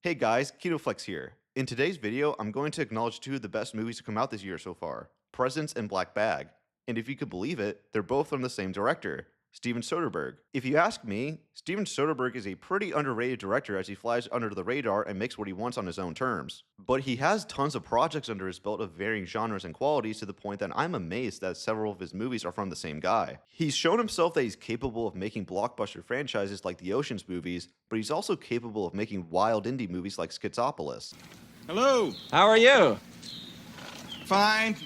Hey guys, KetoFlex here. In today's video, I'm going to acknowledge two of the best movies to come out this year so far, Presence and Black Bag. And if you could believe it, they're both from the same director, Steven Soderbergh. If you ask me, Steven Soderbergh is a pretty underrated director as he flies under the radar and makes what he wants on his own terms. But he has tons of projects under his belt of varying genres and qualities to the point that I'm amazed that several of his movies are from the same guy. He's shown himself that he's capable of making blockbuster franchises like the Ocean's movies, but he's also capable of making wild indie movies like Schizopolis. Hello. How are you? Fine.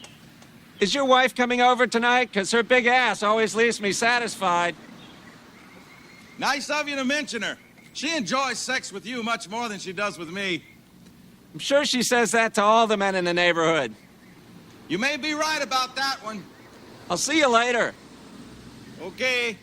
Is your wife coming over tonight? 'Cause her big ass always leaves me satisfied. Nice of you to mention her. She enjoys sex with you much more than she does with me. I'm sure she says that to all the men in the neighborhood. You may be right about that one. I'll see you later. Okay.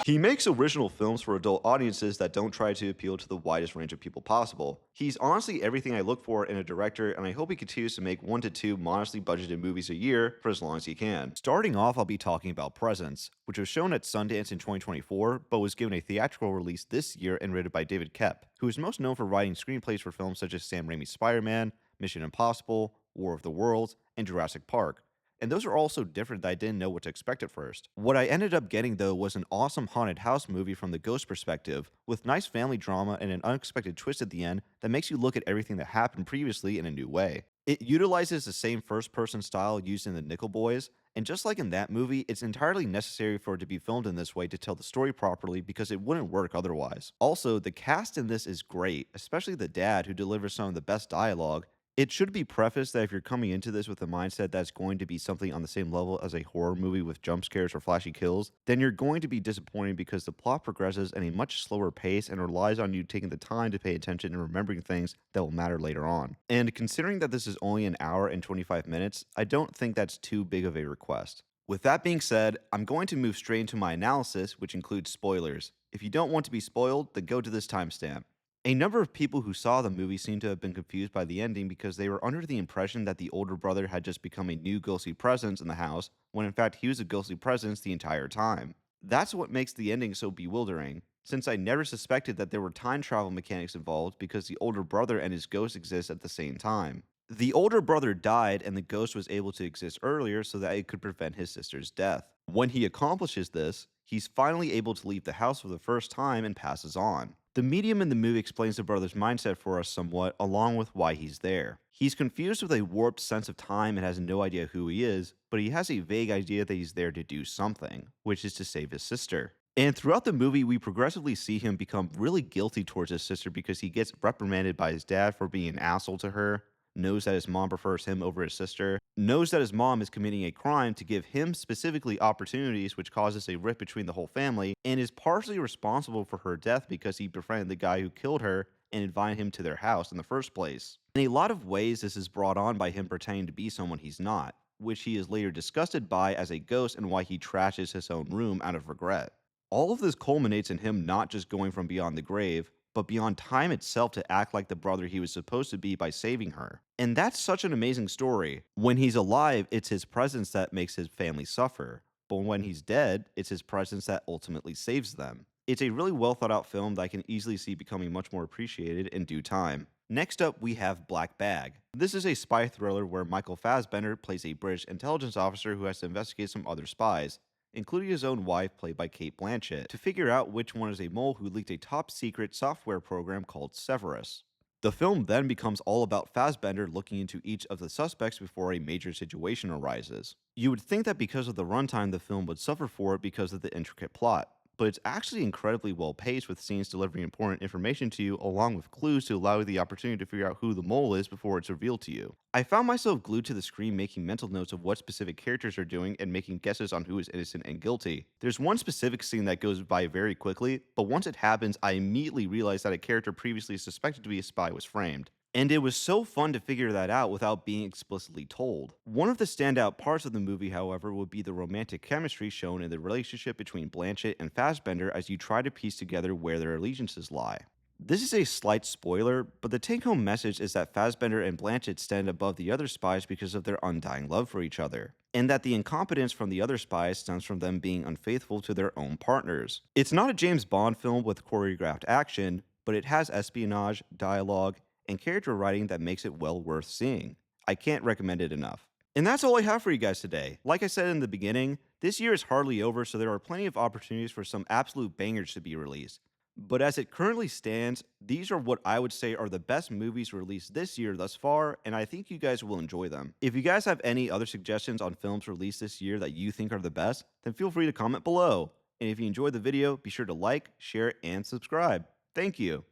He makes original films for adult audiences that don't try to appeal to the widest range of people possible. He's honestly everything I look for in a director, and I hope he continues to make 1 to 2 modestly budgeted movies a year for as long as he can. Starting off, I'll be talking about Presence, which was shown at Sundance in 2024, but was given a theatrical release this year and written by David Koepp, who is most known for writing screenplays for films such as Sam Raimi's Spider-Man, Mission Impossible, War of the Worlds, and Jurassic Park. And those are all so different that I didn't know what to expect at first. What I ended up getting though was an awesome haunted house movie from the ghost perspective, with nice family drama and an unexpected twist at the end that makes you look at everything that happened previously in a new way. It utilizes the same first-person style used in the Nickel Boys, and just like in that movie, it's entirely necessary for it to be filmed in this way to tell the story properly because it wouldn't work otherwise. Also, the cast in this is great, especially the dad who delivers some of the best dialogue. It should be prefaced that if you're coming into this with a mindset that's going to be something on the same level as a horror movie with jump scares or flashy kills, then you're going to be disappointed because the plot progresses at a much slower pace and relies on you taking the time to pay attention and remembering things that will matter later on. And considering that this is only an hour and 25 minutes, I don't think that's too big of a request. With that being said, I'm going to move straight into my analysis, which includes spoilers. If you don't want to be spoiled, then go to this timestamp. A number of people who saw the movie seem to have been confused by the ending because they were under the impression that the older brother had just become a new ghostly presence in the house, when in fact he was a ghostly presence the entire time. That's what makes the ending so bewildering, since I never suspected that there were time travel mechanics involved because the older brother and his ghost exist at the same time. The older brother died and the ghost was able to exist earlier so that it could prevent his sister's death. When he accomplishes this, he's finally able to leave the house for the first time and passes on. The medium in the movie explains the brother's mindset for us somewhat, along with why he's there. He's confused with a warped sense of time and has no idea who he is, but he has a vague idea that he's there to do something, which is to save his sister. And throughout the movie, we progressively see him become really guilty towards his sister because he gets reprimanded by his dad for being an asshole to her, knows that his mom prefers him over his sister, knows that his mom is committing a crime to give him specifically opportunities which causes a rift between the whole family, and is partially responsible for her death because he befriended the guy who killed her and invited him to their house in the first place. In a lot of ways, this is brought on by him pretending to be someone he's not, which he is later disgusted by as a ghost and why he trashes his own room out of regret. All of this culminates in him not just going from beyond the grave, but beyond time itself to act like the brother he was supposed to be by saving her. And that's such an amazing story. When he's alive, it's his presence that makes his family suffer, but when he's dead, it's his presence that ultimately saves them. It's a really well thought out film that I can easily see becoming much more appreciated in due time. Next up, we have Black Bag. This is a spy thriller where Michael Fassbender plays a British intelligence officer who has to investigate some other spies, including his own wife played by Cate Blanchett, to figure out which one is a mole who leaked a top-secret software program called Severus. The film then becomes all about Fassbender looking into each of the suspects before a major situation arises. You would think that because of the runtime the film would suffer for it because of the intricate plot, but it's actually incredibly well paced with scenes delivering important information to you along with clues to allow you the opportunity to figure out who the mole is before it's revealed to you. I found myself glued to the screen making mental notes of what specific characters are doing and making guesses on who is innocent and guilty. There's one specific scene that goes by very quickly, but once it happens I immediately realized that a character previously suspected to be a spy was framed. And it was so fun to figure that out without being explicitly told. One of the standout parts of the movie, however, would be the romantic chemistry shown in the relationship between Blanchett and Fassbender as you try to piece together where their allegiances lie. This is a slight spoiler, but the take-home message is that Fassbender and Blanchett stand above the other spies because of their undying love for each other, and that the incompetence from the other spies stems from them being unfaithful to their own partners. It's not a James Bond film with choreographed action, but it has espionage, dialogue, and character writing that makes it well worth seeing. I can't recommend it enough. And that's all I have for you guys today. Like I said in the beginning, this year is hardly over, so there are plenty of opportunities for some absolute bangers to be released. But as it currently stands, these are what I would say are the best movies released this year thus far, and I think you guys will enjoy them. If you guys have any other suggestions on films released this year that you think are the best, then feel free to comment below. And if you enjoyed the video, be sure to like, share, and subscribe. Thank you.